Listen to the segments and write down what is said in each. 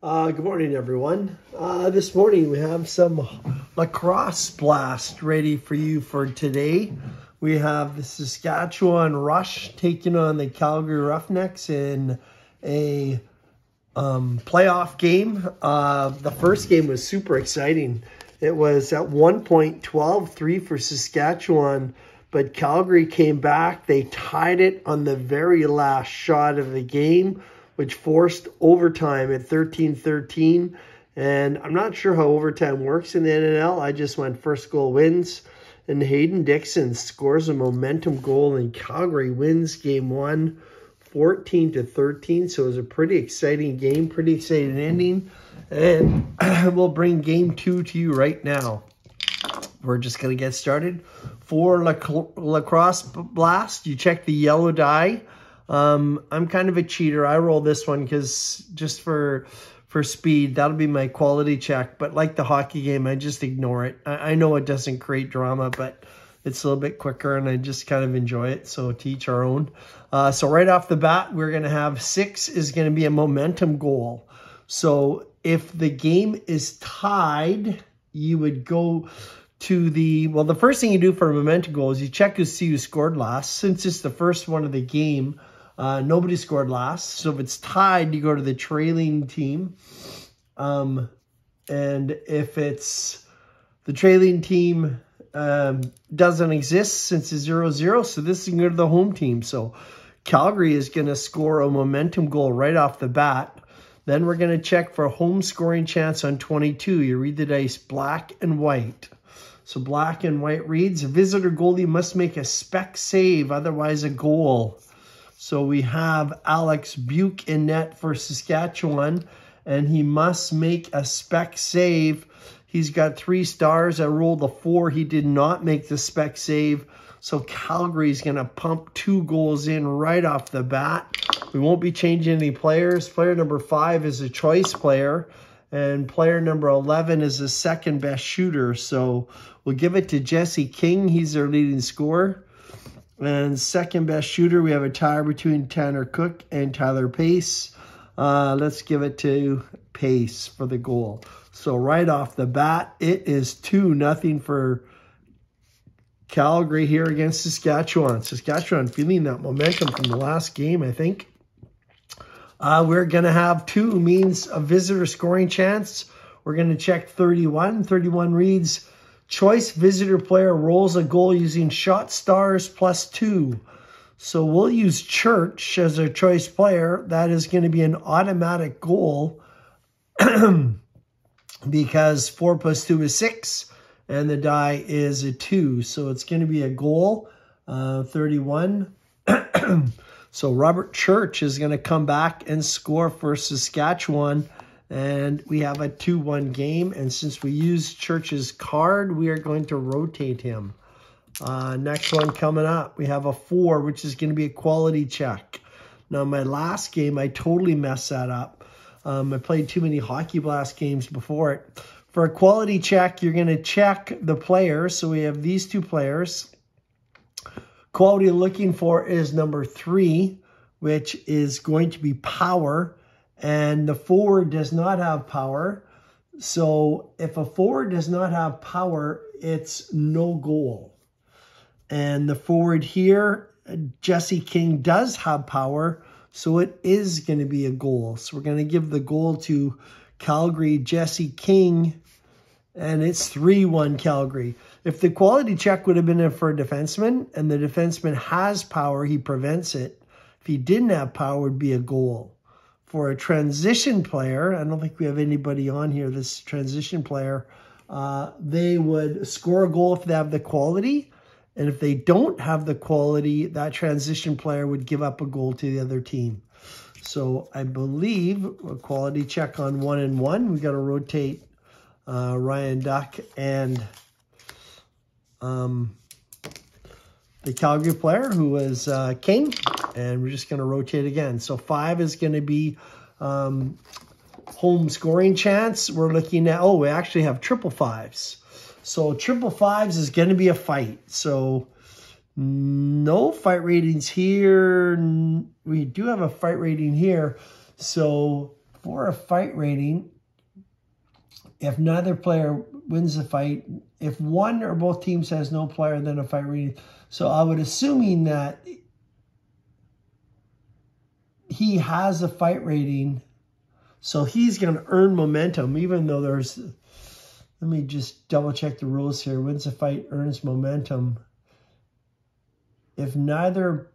Good morning, everyone. This morning we have some Lacrosse Blast ready for you for today. We have the Saskatchewan Rush taking on the Calgary Roughnecks in a playoff game. The first game was super exciting. It was at one point 12-3 for Saskatchewan, but Calgary came back. They tied it on the very last shot of the game, which forced overtime at 13-13. And I'm not sure how overtime works in the NNL. I just went first goal wins. And Hayden Dixon scores a momentum goal, and Calgary wins game one, 14-13. So it was a pretty exciting game, pretty exciting ending. And we'll bring game two to you right now. We're just going to get started. For Lacrosse Blast, you check the yellow die. I'm kind of a cheater. I roll this one because just for speed, that'll be my quality check. But like the hockey game, I just ignore it. I know it doesn't create drama, but it's a little bit quicker and I just kind of enjoy it. So to each our own. So right off the bat, we're going to have 6 is going to be a momentum goal. So if the game is tied, you would go to the first thing you do for a momentum goal is you check to see who scored last. Since it's the first one of the game, nobody scored last. So if it's tied, you go to the trailing team. And if it's the trailing team doesn't exist since it's 0-0, so this is going to go to the home team. So Calgary is going to score a momentum goal right off the bat. Then we're going to check for home scoring chance on 22. You read the dice black and white. So black and white reads, a visitor goalie must make a spec save, otherwise a goal. So we have Alex Buke in net for Saskatchewan, and he must make a spec save. He's got 3 stars. I rolled a 4. He did not make the spec save. So Calgary's going to pump 2 goals in right off the bat. We won't be changing any players. Player number 5 is a choice player, and player number 11 is the second best shooter. So we'll give it to Jesse King. He's our leading scorer. And second best shooter, we have a tie between Tanner Cook and Tyler Pace. Let's give it to Pace for the goal. So right off the bat, it is 2-0 for Calgary here against Saskatchewan. Saskatchewan feeling that momentum from the last game, I think. We're going to have 2 means a visitor scoring chance. We're going to check 31. 31 reads, choice visitor player rolls a goal using shot stars +2. So we'll use Church as our choice player. That is going to be an automatic goal because 4 + 2 is 6 and the die is a 2. So it's going to be a goal, 31. So Robert Church is going to come back and score for Saskatchewan. And we have a 2-1 game. And since we used Church's card, we are going to rotate him. Next one coming up, we have a 4, which is going to be a quality check. Now, my last game, I totally messed that up. I played too many Hockey Blast games before it. For a quality check, you're going to check the players. So we have these 2 players. Quality you're looking for is number 3, which is going to be power. And the forward does not have power. So if a forward does not have power, it's no goal. And the forward here, Jesse King, does have power. So it is going to be a goal. So we're going to give the goal to Calgary, Jesse King. And it's 3-1 Calgary. If the quality check would have been in for a defenseman, and the defenseman has power, he prevents it. If he didn't have power, it would be a goal. For a transition player, I don't think we have anybody on here, this transition player, they would score a goal if they have the quality. And if they don't have the quality, that transition player would give up a goal to the other team. So I believe a quality check on 1 and 1. We got to rotate Ryan Duck and the Calgary player who was King, and we're just going to rotate again. So 5 is going to be home scoring chance. We're looking at, we actually have triple 5s. So triple 5s is going to be a fight. So no fight ratings here. We do have a fight rating here. So for a fight rating, if neither player wins the fight, if one or both teams has no player, then a fight rating. So I would assuming that he has a fight rating, so he's going to earn momentum, even though there's, let me just double check the rules here. Wins a fight, earns momentum. If neither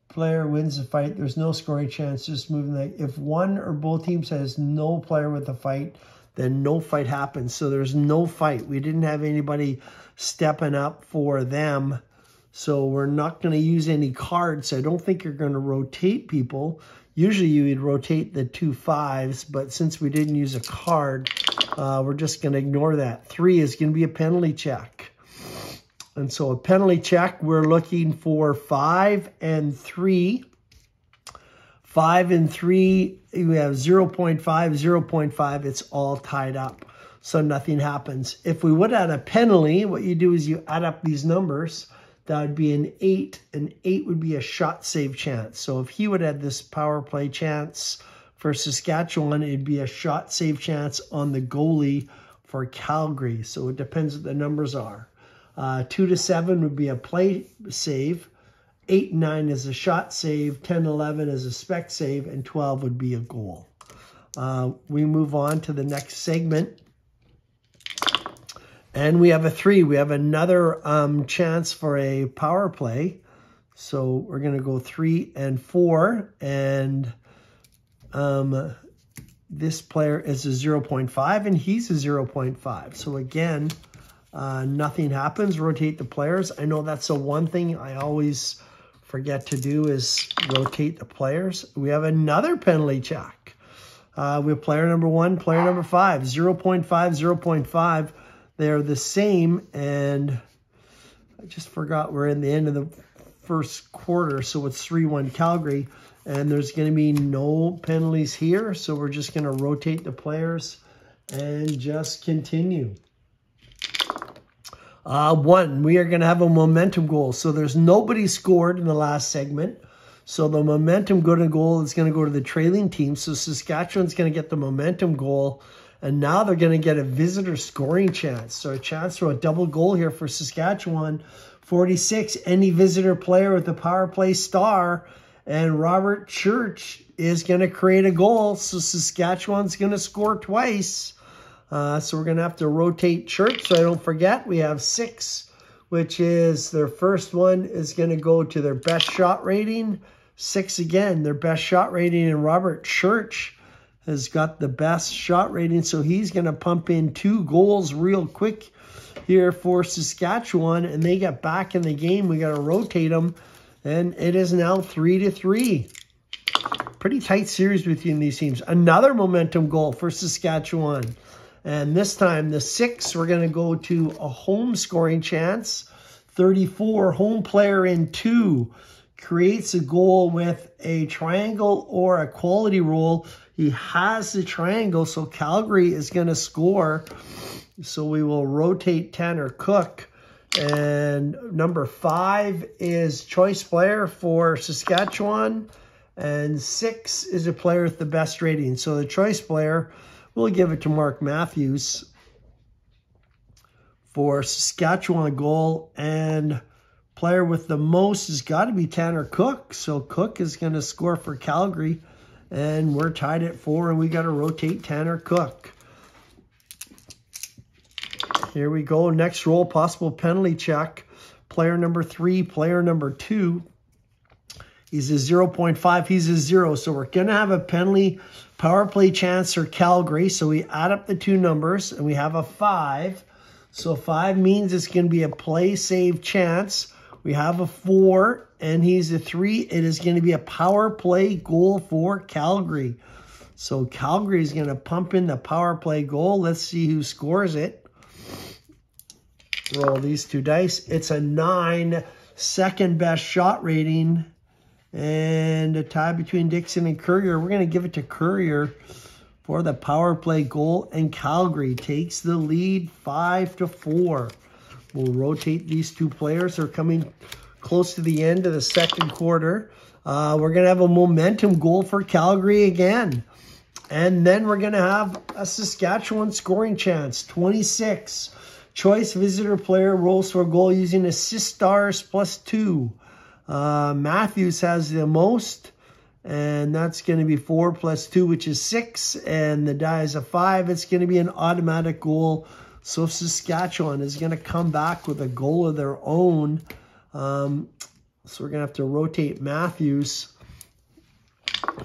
player wins the fight, there's no scoring chance, just moving that. If one or both teams has no player with the fight, then no fight happens. So there's no fight. We didn't have anybody stepping up for them. So we're not going to use any cards. I don't think you're going to rotate people. Usually you would rotate the 2 5s, but since we didn't use a card, we're just going to ignore that. 3 is going to be a penalty check. And so a penalty check, we're looking for 5 and 3. 5 and 3, you have 0.5, 0.5. It's all tied up, so nothing happens. If we would add a penalty, what you do is you add up these numbers. That would be an 8. An 8 would be a shot save chance. So if he would add this power play chance for Saskatchewan, it'd be a shot save chance on the goalie for Calgary. So it depends what the numbers are. 2 to 7 would be a play save. 8 and 9 is a shot save. 10 11 is a spec save. And 12 would be a goal. We move on to the next segment. And we have a 3. We have another chance for a power play. So we're going to go 3 and 4. And this player is a 0.5 and he's a 0.5. So again, nothing happens. Rotate the players. I know that's the one thing I always forget to do is rotate the players. We have another penalty check. We have player number 1, player number 5, 0.5, 0.5. They're the same, and I just forgot we're in the end of the first quarter, so it's 3-1 Calgary, and there's going to be no penalties here, so we're just going to rotate the players and just continue. 1, we are going to have a momentum goal, so there's nobody scored in the last segment, so the momentum goal is going to go to the trailing team, so Saskatchewan's going to get the momentum goal. And now they're going to get a visitor scoring chance. So a chance for a double goal here for Saskatchewan. 46, any visitor player with a power play star. And Robert Church is going to create a goal. So Saskatchewan's going to score twice. So we're going to have to rotate Church. So I don't forget, we have 6, which is their first one is going to go to their best shot rating. 6 again, their best shot rating. And Robert Church has got the best shot rating, so he's going to pump in 2 goals real quick here for Saskatchewan, and they get back in the game. We got to rotate them, and it is now 3-3. Pretty tight series between these teams. Another momentum goal for Saskatchewan, and this time the 6, we're going to go to a home scoring chance. 34, home player in 2 creates a goal with a triangle or a quality roll. He has the triangle, so Calgary is going to score. So we will rotate Tanner Cook. And number 5 is choice player for Saskatchewan. And 6 is a player with the best rating. So the choice player, we'll give it to Mark Matthews for Saskatchewan goal. And player with the most has got to be Tanner Cook. So Cook is going to score for Calgary. And we're tied at 4, and we got to rotate Tanner Cook. Here we go. Next roll, possible penalty check. Player number 3, player number 2. He's a 0.5. He's a 0. So we're going to have a penalty power play chance for Calgary. So we add up the 2 numbers, and we have a 5. So 5 means it's going to be a play save chance. We have a 4, and he's a 3. It is going to be a power play goal for Calgary. So Calgary is going to pump in the power play goal. Let's see who scores it. Roll these 2 dice. It's a 9, second best shot rating, and a tie between Dixon and Courier. We're going to give it to Courier for the power play goal, and Calgary takes the lead 5-4. We'll rotate these 2 players. They're coming close to the end of the second quarter. We're going to have a momentum goal for Calgary again. And then we're going to have a Saskatchewan scoring chance, 26. Choice visitor player rolls for a goal using assist stars +2. Matthews has the most, and that's going to be 4 + 2, which is 6. And the die is a 5. It's going to be an automatic goal. So Saskatchewan is going to come back with a goal of their own. So we're going to have to rotate Matthews.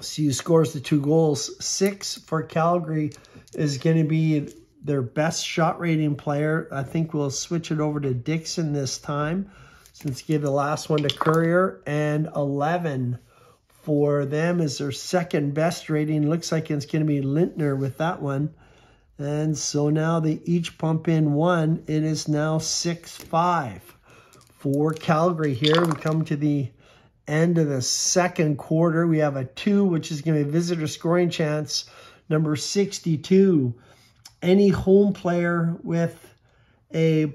See who scores the 2 goals. 6 for Calgary is going to be their best shot rating player. I think we'll switch it over to Dixon this time, since give the last one to Courier. And 11 for them is their second best rating. Looks like it's going to be Lintner with that one. And so now they each pump in 1. It is now 6-5 for Calgary here. We come to the end of the second quarter. We have a 2, which is going to be visitor scoring chance, number 62. Any home player with a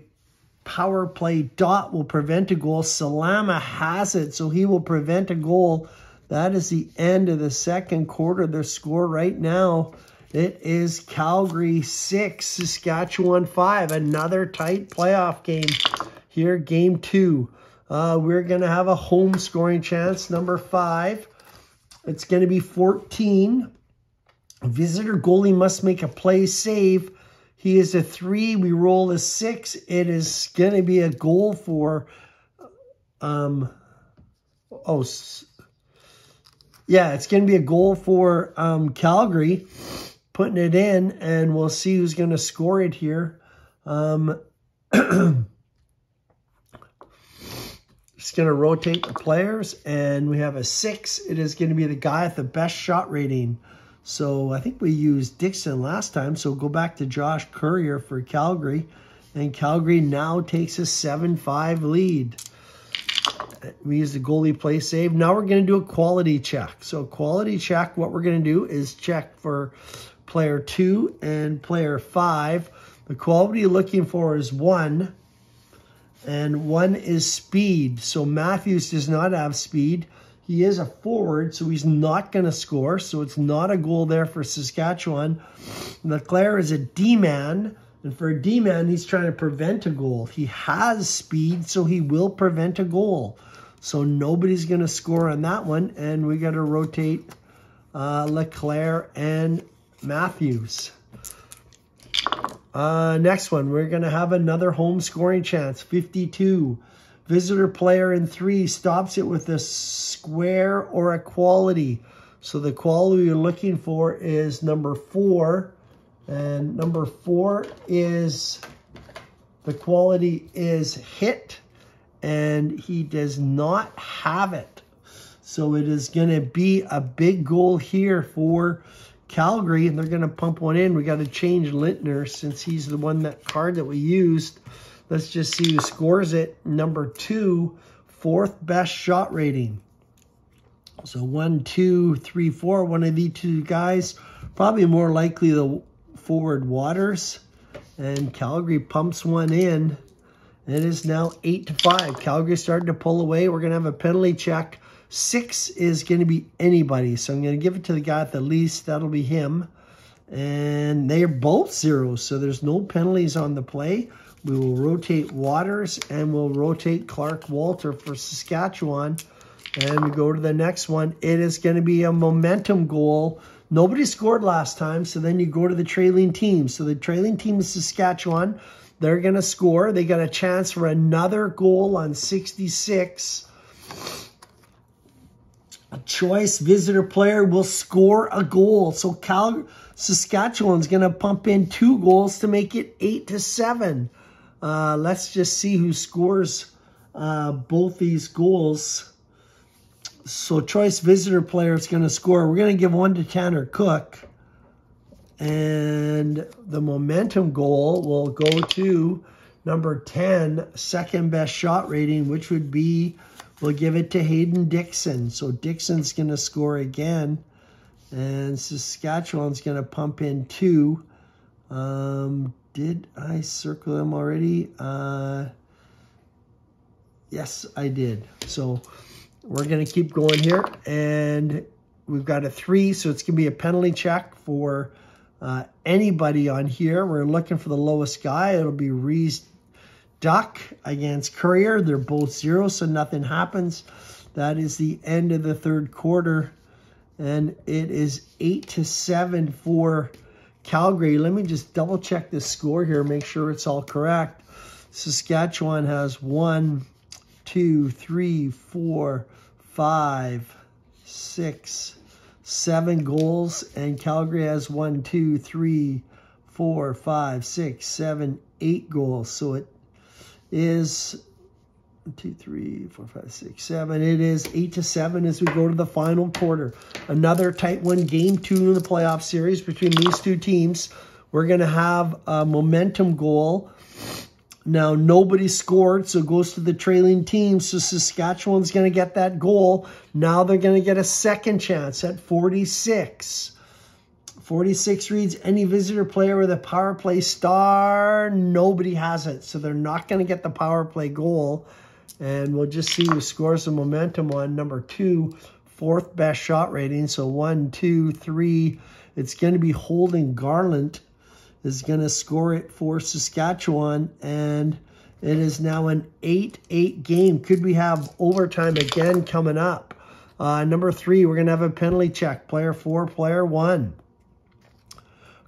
power play dot will prevent a goal. Salama has it, so he will prevent a goal. That is the end of the second quarter. Their score right now, it is Calgary 6, Saskatchewan 5. Another tight playoff game here, game 2. We're going to have a home scoring chance, number 5. It's going to be 14. Visitor goalie must make a play save. He is a 3. We roll a 6. It is going to be a goal for, it's going to be a goal for Calgary, putting it in, and we'll see who's going to score it here. Just going to rotate the players, and we have a 6. It is going to be the guy with the best shot rating. So I think we used Dixon last time, so go back to Josh Courier for Calgary. And Calgary now takes a 7-5 lead. We use the goalie play save. Now we're going to do a quality check. So quality check, what we're going to do is check for player 2 and player 5. The quality you're looking for is 1. And 1 is speed. So Matthews does not have speed. He is a forward, so he's not going to score. So it's not a goal there for Saskatchewan. Leclerc is a D-man. And for a D-man, he's trying to prevent a goal. He has speed, so he will prevent a goal. So nobody's going to score on that one. And we got to rotate Leclerc and Matthews. Next one, we're going to have another home scoring chance, 52. Visitor player in 3 stops it with a square or a quality. So the quality you're looking for is number 4. And number 4 is, the quality is hit. And he does not have it. So it is going to be a big goal here for Calgary, and they're going to pump one in. We got to change Lintner since he's the one, that card that we used. Let's just see who scores it. Number 2, 4th best shot rating. So 1, 2, 3, 4. One of the 2 guys, probably more likely the forward Waters. And Calgary pumps one in. It is now 8-5. Calgary starting to pull away. We're going to have a penalty check. 6 is going to be anybody. So I'm going to give it to the guy at the least. That'll be him. And they're both 0. So there's no penalties on the play. We will rotate Waters and we'll rotate Clark Walter for Saskatchewan. And we go to the next one. It is going to be a momentum goal. Nobody scored last time. So then you go to the trailing team. So the trailing team is Saskatchewan. They're going to score. They got a chance for another goal on 66. A choice visitor player will score a goal. So Saskatchewan's going to pump in 2 goals to make it 8-7. Let's just see who scores both these goals. So choice visitor player is going to score. We're going to give 1 to Tanner Cook. And the momentum goal will go to number 10, second best shot rating, which would be, we'll give it to Hayden Dixon. So Dixon's going to score again. And Saskatchewan's going to pump in 2. Did I circle them already? Yes, I did. So we're going to keep going here. And we've got a 3, so it's going to be a penalty check for anybody on here. We're looking for the lowest guy. It'll be Reese Duck against Courier. They're both 0, so nothing happens. That is the end of the third quarter, and it is 8-7 for Calgary. Let me just double check the score here, make sure it's all correct. Saskatchewan has 1, 2, 3, 4, 5, 6, 7 goals, and Calgary has 1, 2, 3, 4, 5, 6, 7, 8 goals. So it is 1, 2, 3, 4, 5, 6, 7. It is 8-7 as we go to the final quarter. Another tight one, game 2 in the playoff series between these two teams. We're going to have a momentum goal. Now, nobody scored, so it goes to the trailing team. So Saskatchewan's going to get that goal. Now they're going to get a second chance at 46. 46 reads, any visitor player with a power play star, nobody has it. So they're not going to get the power play goal. And we'll just see who scores the momentum on number 2, 4th best shot rating. So 1, 2, 3. It's going to be Holden Garland is going to score it for Saskatchewan, and it is now an 8-8 game. Could we have overtime again coming up? Number 3, we're going to have a penalty check. Player 4, player 1.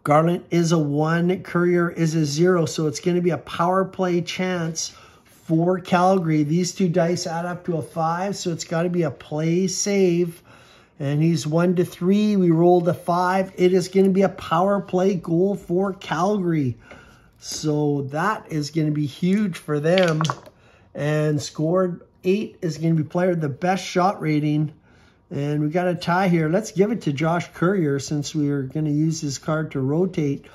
Garland is a 1, Courier is a 0, so it's going to be a power play chance for Calgary. These two dice add up to a 5, so it's got to be a play save. And he's 1-3. We rolled a 5. It is going to be a power play goal for Calgary. So that is going to be huge for them. And scored 8 is going to be player the best shot rating. And we got a tie here. Let's give it to Josh Courier since we are going to use his card to rotate.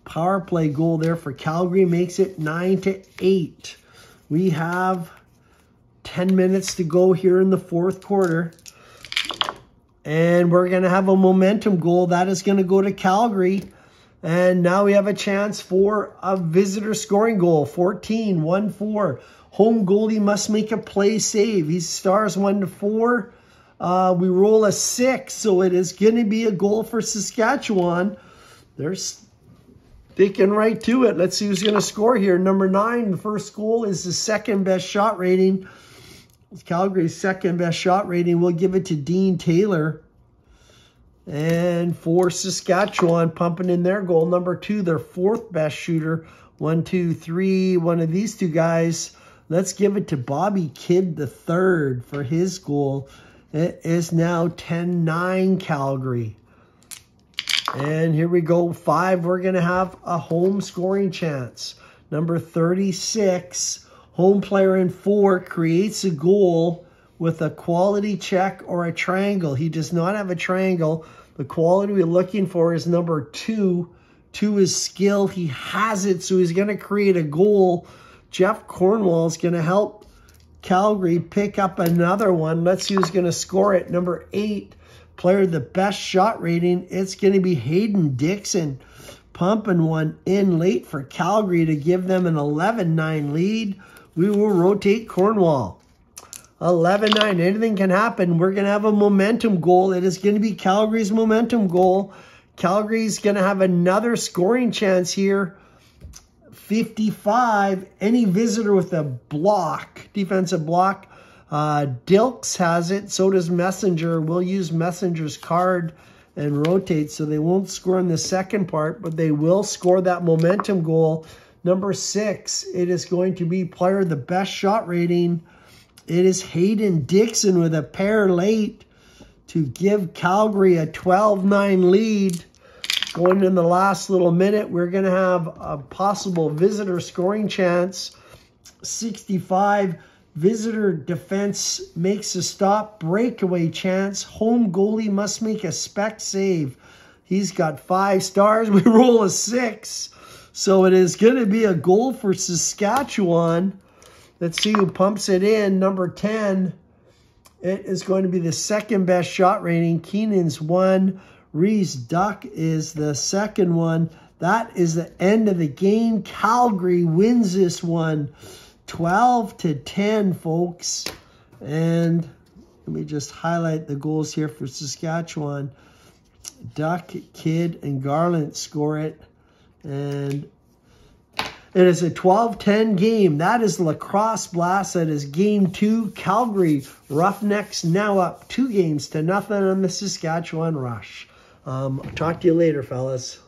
Power play goal there for Calgary makes it 9-8. We have 10 minutes to go here in the fourth quarter. And we're going to have a momentum goal. That is going to go to Calgary. And now we have a chance for a visitor scoring goal. 14, 1-4. Home goalie must make a play save. He's stars 1-4. We roll a 6. So it is going to be a goal for Saskatchewan. They're sticking right to it. Let's see who's going to score here. Number 9, the first goal is the second best shot rating. Calgary's second best shot rating. We'll give it to Dean Taylor. And for Saskatchewan, pumping in their goal. Number 2, their 4th best shooter. 1, 2, 3. One of these two guys. Let's give it to Bobby Kidd III for his goal. It is now 10-9 Calgary. And here we go. 5, we're going to have a home scoring chance. Number 36. Home player in 4 creates a goal with a quality check or a triangle. He does not have a triangle. The quality we're looking for is number 2. 2 is skill. He has it, so he's going to create a goal. Jeff Cornwall is going to help Calgary pick up another one. Let's see who's going to score it. Number 8, player the best shot rating. It's going to be Hayden Dixon. Pumping one in late for Calgary to give them an 11-9 lead. We will rotate Cornwall. 11-9. Anything can happen. We're going to have a momentum goal. It is going to be Calgary's momentum goal. Calgary's going to have another scoring chance here. 55. Any visitor with a block, defensive block. Dilks has it. So does Messenger. We'll use Messenger's card and rotate, so they won't score in the second part, but they will score that momentum goal. Number 6, it is going to be player the best shot rating. It is Hayden Dixon with a pair late to give Calgary a 12-9 lead. Going in the last little minute, we're going to have a possible visitor scoring chance. 65, visitor defense makes a stop, breakaway chance. Home goalie must make a spec save. He's got 5 stars. We roll a 6. So it is going to be a goal for Saskatchewan. Let's see who pumps it in. Number 10. It is going to be the second best shot rating. Keenan's 1. Reese Duck is the second one. That is the end of the game. Calgary wins this one 12-10, folks. And Let me just highlight the goals here for Saskatchewan. Duck, Kidd, and Garland score it. And it is a 12-10 game. That is Lacrosse Blast. That is game 2. Calgary Roughnecks now up 2-0 on the Saskatchewan Rush. Talk to you later, fellas.